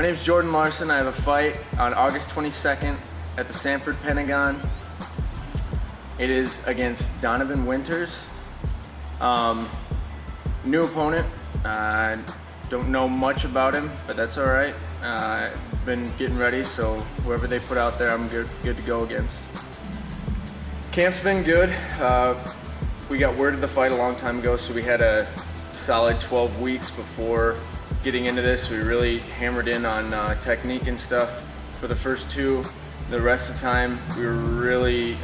name's Jordan Larson. I have a fight on August 22nd at the Sanford Pentagon. It is against Donovan Winters. New opponent. Don't know much about him, but that's all right. Been getting ready, so whoever they put out there, I'm good to go against. Camp's been good. We got word of the fight a long time ago, so we had a solid 12 weeks before getting into this. We really hammered in on technique and stuff for the first two. The rest of the time, we were really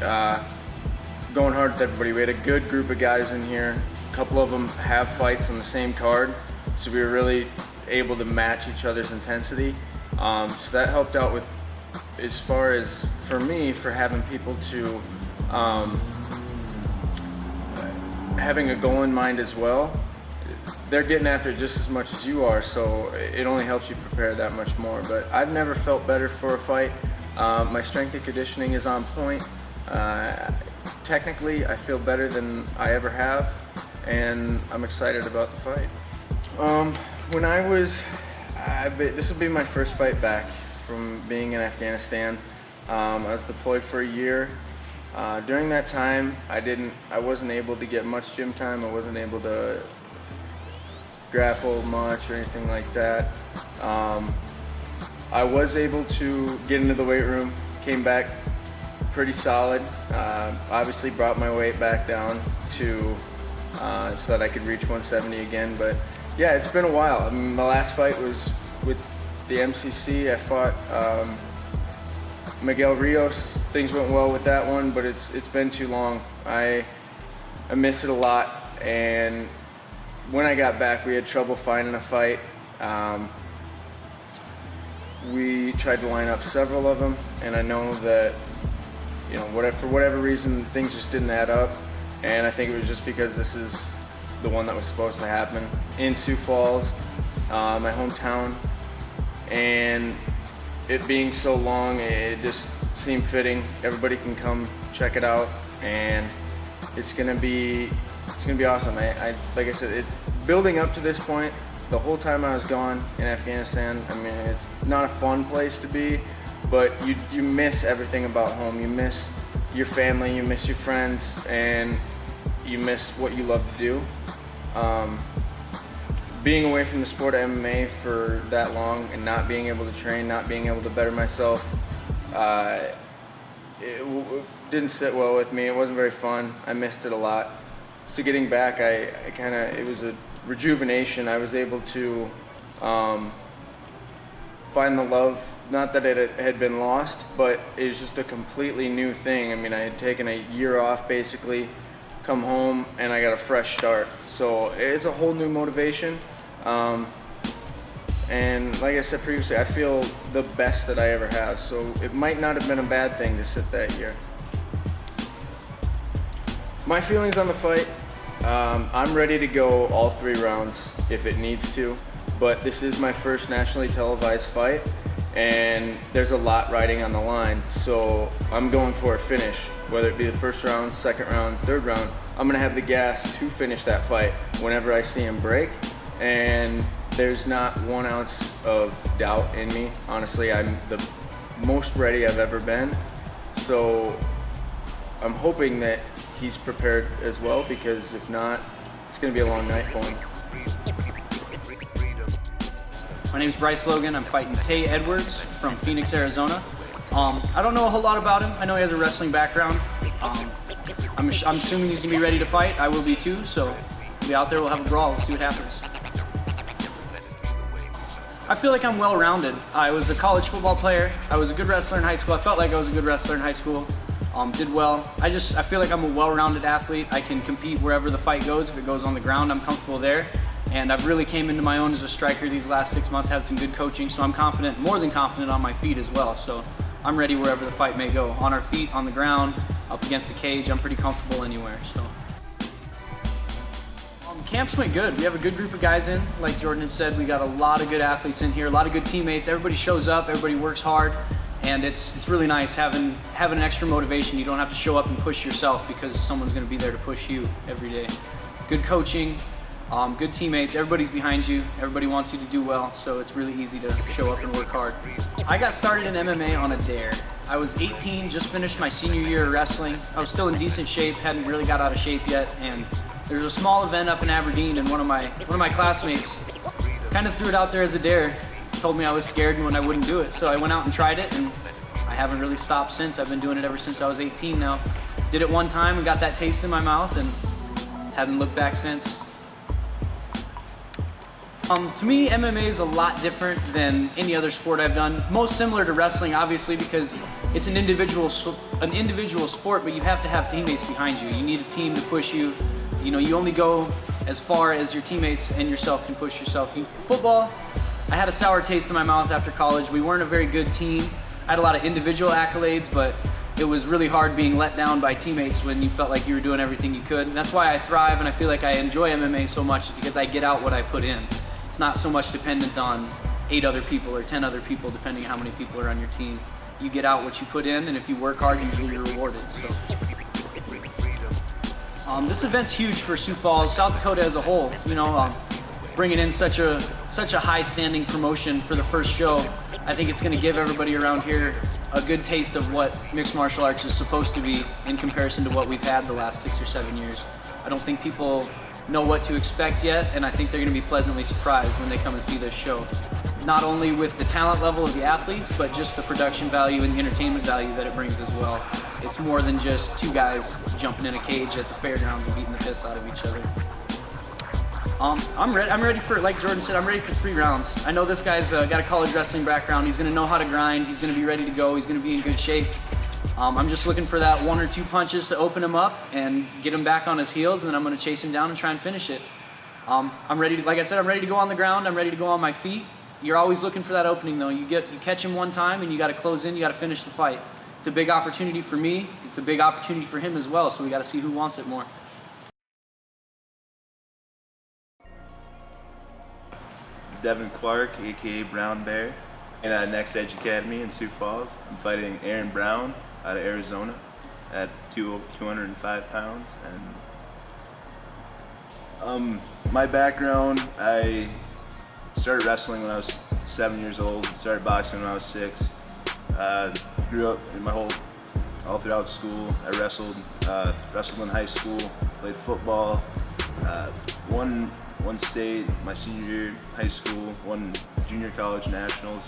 going hard with everybody. We had a good group of guys in here. A couple of them have fights on the same card, so we were really able to match each other's intensity. So that helped out with, as far as for me, for having people to having a goal in mind as well. They're getting after it just as much as you are, so it only helps you prepare that much more. But I've never felt better for a fight. My strength and conditioning is on point. Technically, I feel better than I ever have, and I'm excited about the fight. When I was, this will be my first fight back from being in Afghanistan. I was deployed for a year. During that time, I wasn't able to get much gym time. I wasn't able to grapple much or anything like that. I was able to get into the weight room, came back pretty solid. Obviously brought my weight back down to so that I could reach 170 again. But yeah, it's been a while. I mean, my last fight was with the MCC. I fought Miguel Rios. Things went well with that one, but it's been too long. I miss it a lot, and when I got back, we had trouble finding a fight. We tried to line up several of them, and I know that, you know, for whatever reason, things just didn't add up. And I think it was just because this is the one that was supposed to happen in Sioux Falls, my hometown, and it being so long, it just seemed fitting. Everybody can come check it out, and it's gonna be awesome. Like I said, it's building up to this point. The whole time I was gone in Afghanistan, I mean, it's not a fun place to be, but you miss everything about home. You miss your family, you miss your friends, and you miss what you love to do. Being away from the sport of MMA for that long and not being able to train, not being able to better myself, it didn't sit well with me. It wasn't very fun. I missed it a lot. So getting back, it was a rejuvenation. I was able to find the love. Not that it had been lost, but it was just a completely new thing. I mean, I had taken a year off basically, come home, and I got a fresh start. So it's a whole new motivation. And like I said previously, I feel the best that I ever have. So it might not have been a bad thing to sit that year. My feelings on the fight, I'm ready to go all 3 rounds if it needs to, but this is my first nationally televised fight, and there's a lot riding on the line, so I'm going for a finish, whether it be the first round, second round, third round. I'm gonna have the gas to finish that fight whenever I see him break, and there's not 1 ounce of doubt in me. Honestly, I'm the most ready I've ever been, so I'm hoping that he's prepared as well, because if not, it's going to be a long night for him. My name is Bryce Logan. I'm fighting Tay Edwards from Phoenix, Arizona. I don't know a whole lot about him. I know he has a wrestling background. I'm assuming he's going to be ready to fight. I will be too, so we'll be out there, we'll have a brawl, we'll see what happens. I feel like I'm well-rounded. I was a college football player. I was a good wrestler in high school. I felt like I was a good wrestler in high school. Did well. I feel like I'm a well-rounded athlete. I can compete wherever the fight goes. If it goes on the ground, I'm comfortable there. And I've really came into my own as a striker these last 6 months, had some good coaching, so I'm confident, more than confident on my feet as well. So I'm ready wherever the fight may go. On our feet, on the ground, up against the cage, I'm pretty comfortable anywhere. So. Camps went good. We have a good group of guys in. Like Jordan had said, we got a lot of good athletes in here, a lot of good teammates. Everybody shows up, everybody works hard. And it's really nice having an extra motivation. You don't have to show up and push yourself because someone's going to be there to push you every day. Good coaching, good teammates, everybody's behind you, everybody wants you to do well, so it's really easy to show up and work hard. I got started in MMA on a dare. I was 18, just finished my senior year of wrestling. I was still in decent shape, hadn't really got out of shape yet, and there's a small event up in Aberdeen, and one of my classmates kind of threw it out there as a dare, told me I was scared and when I wouldn't do it. So I went out and tried it, and I haven't really stopped since. I've been doing it ever since I was 18 now. Did it one time and got that taste in my mouth and haven't looked back since. To me, MMA is a lot different than any other sport I've done. Most similar to wrestling, obviously, because it's an individual sport, but you have to have teammates behind you. You need a team to push you. You know, you only go as far as your teammates and yourself can push yourself. Football, I had a sour taste in my mouth after college. We weren't a very good team. I had a lot of individual accolades, but it was really hard being let down by teammates when you felt like you were doing everything you could. And that's why I thrive and I feel like I enjoy MMA so much, because I get out what I put in. It's not so much dependent on 8 other people or 10 other people, depending on how many people are on your team. You get out what you put in, and if you work hard, usually you're rewarded. So, this event's huge for Sioux Falls, South Dakota as a whole. You know, bringing in such a high-standing promotion for the first show, I think it's going to give everybody around here a good taste of what mixed martial arts is supposed to be in comparison to what we've had the last 6 or 7 years. I don't think people know what to expect yet, and I think they're going to be pleasantly surprised when they come and see this show. Not only with the talent level of the athletes, but just the production value and the entertainment value that it brings as well. It's more than just 2 guys jumping in a cage at the fairgrounds and beating the piss out of each other. I'm ready for, like Jordan said, I'm ready for 3 rounds. I know this guy's got a college wrestling background. He's going to know how to grind. He's going to be ready to go. He's going to be in good shape. I'm just looking for that 1 or 2 punches to open him up and get him back on his heels, and then I'm going to chase him down and try and finish it. I'm ready to, like I said, I'm ready to go on the ground. I'm ready to go on my feet. You're always looking for that opening, though. You catch him one time, and you got to close in. You got to finish the fight. It's a big opportunity for me. It's a big opportunity for him as well. So we got to see who wants it more. Devin Clark, aka Brown Bear, and Next Edge Academy in Sioux Falls. I'm fighting Aaron Brown out of Arizona at 205 pounds. And my background, I started wrestling when I was 7 years old. Started boxing when I was 6. Grew up in all throughout school. I wrestled in high school. Played football. Won state my senior year in high school. Won junior college nationals.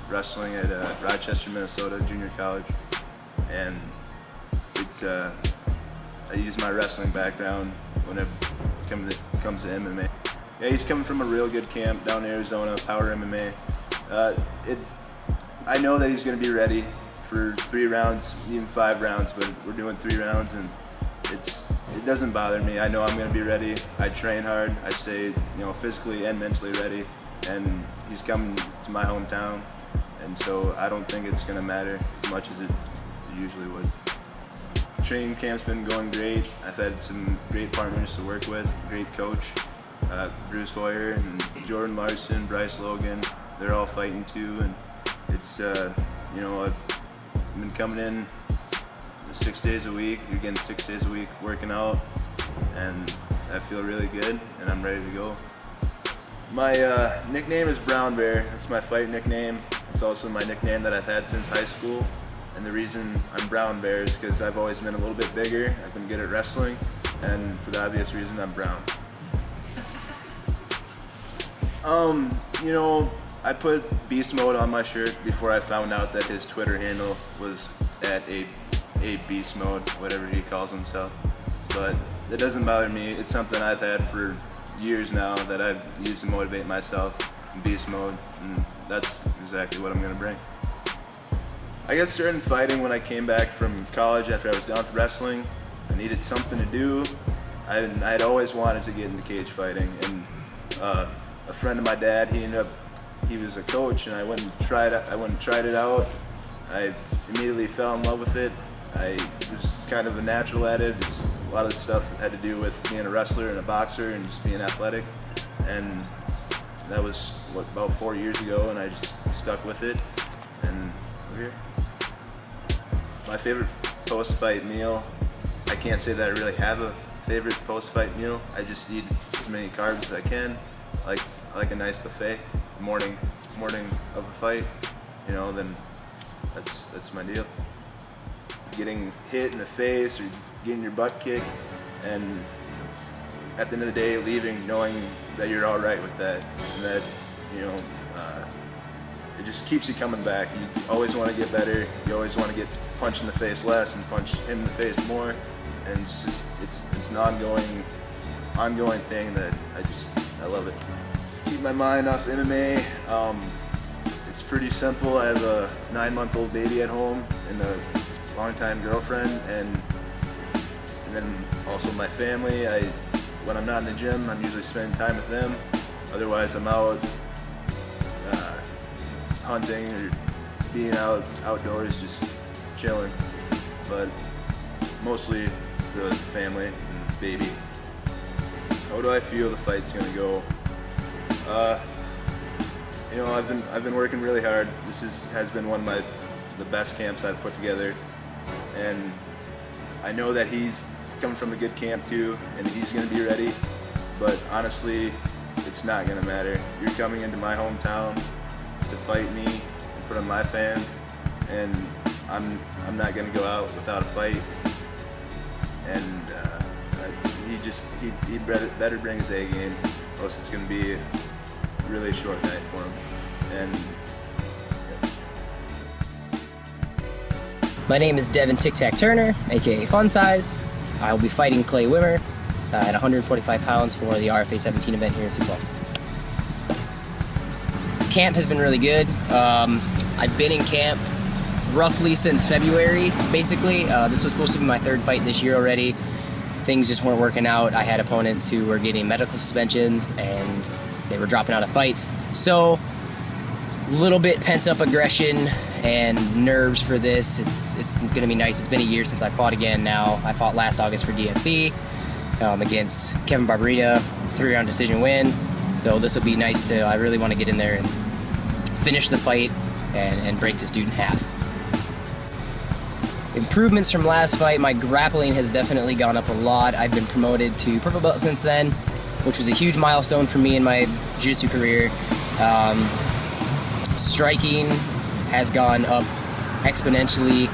Wrestling at Rochester, Minnesota Junior College. And it's I use my wrestling background whenever it comes to MMA. Yeah, he's coming from a real good camp down in Arizona, Power MMA. I know that he's going to be ready for 3 rounds, even 5 rounds, but we're doing 3 rounds, and it doesn't bother me. I know I'm going to be ready. I train hard. I stay, physically and mentally ready. And he's coming to my hometown, and so I don't think it's going to matter as much as it usually would. Training camp's been going great. I've had some great partners to work with. Great coach, Bruce Hoyer and Jordan Larson, Bryce Logan. They're all fighting too, and it's I've been coming in 6 days a week. You're getting 6 days a week working out, and I feel really good, and I'm ready to go. My nickname is Brown Bear. That's my fight nickname. It's also my nickname that I've had since high school. And the reason I'm Brown Bear is because I've always been a little bit bigger. I've been good at wrestling, and for the obvious reason, I'm brown. I put Beast Mode on my shirt before I found out that his Twitter handle was at a Beast Mode, whatever he calls himself. But it doesn't bother me. It's something I've had for years now that I've used to motivate myself in Beast Mode, and that's exactly what I'm going to bring. I got started fighting when I came back from college after I was done with wrestling. I needed something to do. I had always wanted to get into cage fighting, and a friend of my dad, he was a coach, and I went and tried it out. I immediately fell in love with it. I was kind of a natural at it. A lot of the stuff had to do with being a wrestler and a boxer and just being athletic. And that was about 4 years ago, and I just stuck with it, and we're here. My favorite post-fight meal, I can't say that I really have a favorite post-fight meal. I just eat as many carbs as I can. I like a nice buffet. Morning of a fight, you know, then that's my deal. Getting hit in the face or getting your butt kicked, and at the end of the day, leaving knowing that you're all right with that, and that, you know, it just keeps you coming back. You always want to get better. You always want to get punched in the face less and punch him in the face more, and it's an ongoing thing that I love it. Just keep my mind off MMA. It's pretty simple. I have a 9-month-old baby at home and a longtime girlfriend, and then also my family. When I'm not in the gym, I'm usually spending time with them. Otherwise, I'm out hunting or being outdoors, just chilling. But mostly the family and baby. How do I feel the fight's gonna go? You know, I've been working really hard. This has been one of the best camps I've put together, and I know that he's coming from a good camp too, and he's gonna be ready. But honestly, it's not gonna matter. You're coming into my hometown to fight me in front of my fans, and I'm not gonna go out without a fight. And he better bring his A game, or else it's gonna be a really short night for him. And my name is Devin Turner, aka Fun Size. I will be fighting Clay Wimmer at 145 pounds for the RFA 17 event here in Sioux Falls. Camp has been really good. I've been in camp roughly since February, basically. This was supposed to be my 3rd fight this year already. Things just weren't working out. I had opponents who were getting medical suspensions and they were dropping out of fights. So, a little bit pent-up aggression and nerves for this. It's gonna be nice. It's been a year since I fought again now. I fought last August for DFC against Kevin Barbarita, 3-round decision win. So this will be nice to, I really want to get in there and finish the fight and break this dude in half. Improvements from last fight, my grappling has definitely gone up a lot. I've been promoted to purple belt since then, which was a huge milestone for me in my jiu-jitsu career. Striking has gone up exponentially,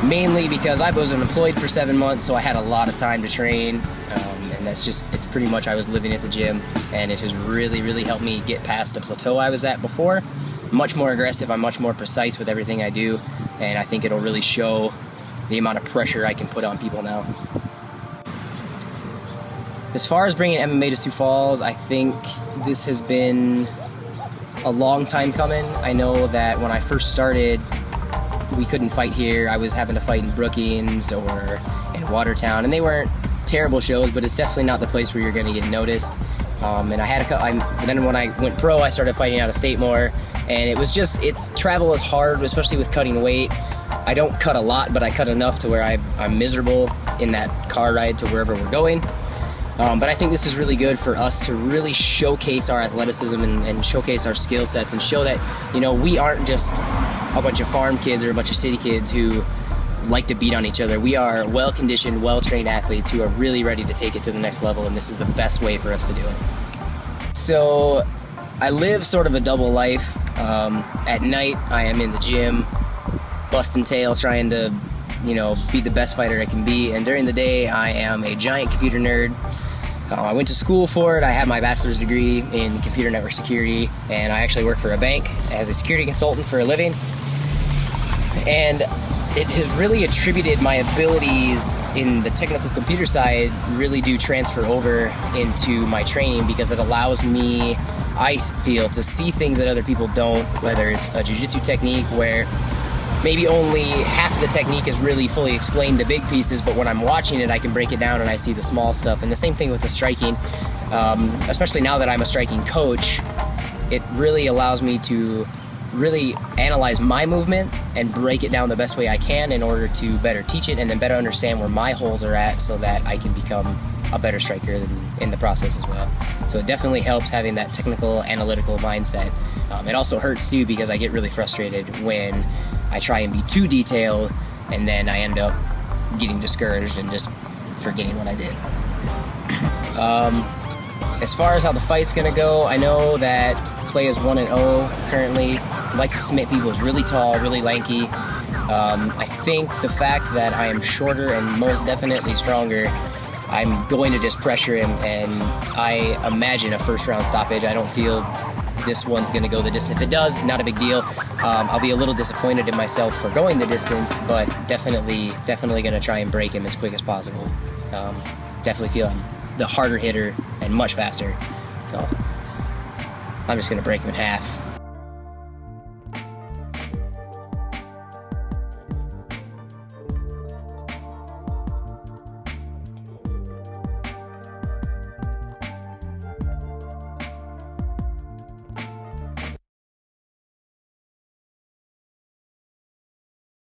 mainly because I was unemployed for 7 months, so I had a lot of time to train, and it's pretty much I was living at the gym, and it has really helped me get past the plateau I was at before. Much more aggressive, I'm much more precise with everything I do, and I think it'll really show the amount of pressure I can put on people now. As far as bringing MMA to Sioux Falls, I think this has been a long time coming. I know that when I first started, we couldn't fight here. I was having to fight in Brookings or in Watertown, and they weren't terrible shows, but it's definitely not the place where you're going to get noticed. And then when I went pro, I started fighting out of state more, and travel is hard, especially with cutting weight. I don't cut a lot, but I cut enough to where I'm miserable in that car ride to wherever we're going. But I think this is really good for us to really showcase our athleticism and showcase our skill sets and show that, you know, we aren't just a bunch of farm kids or a bunch of city kids who like to beat on each other. We are well-conditioned, well-trained athletes who are really ready to take it to the next level, and this is the best way for us to do it. So I live sort of a double life. At night, I am in the gym, busting tail, trying to, you know, be the best fighter I can be, and during the day, I am a giant computer nerd. I went to school for it. I have my bachelor's degree in computer network security, and I actually work for a bank as a security consultant for a living. And it has really attributed my abilities in the technical computer side really do transfer over into my training, because it allows me, I feel, to see things that other people don't, whether it's a jiu-jitsu technique where maybe only half of the technique is really fully explained, the big pieces, but when I'm watching it, I can break it down and I see the small stuff. And the same thing with the striking, especially now that I'm a striking coach, it really allows me to really analyze my movement and break it down the best way I can in order to better teach it and then better understand where my holes are at so that I can become a better striker in the process as well. So it definitely helps having that technical, analytical mindset. It also hurts too, because I get really frustrated when I try and be too detailed, and then I end up getting discouraged and just forgetting what I did. As far as how the fight's gonna go, I know that Clay is 1-0 currently. Likes to submit people. Is really tall, really lanky. I think the fact that I am shorter and most definitely stronger, I'm going to just pressure him, and I imagine a first-round stoppage. I don't feel this one's going to go the distance. If it does, not a big deal. I'll be a little disappointed in myself for going the distance, but definitely going to try and break him as quick as possible. Definitely feel I'm the harder hitter and much faster. So I'm just going to break him in half.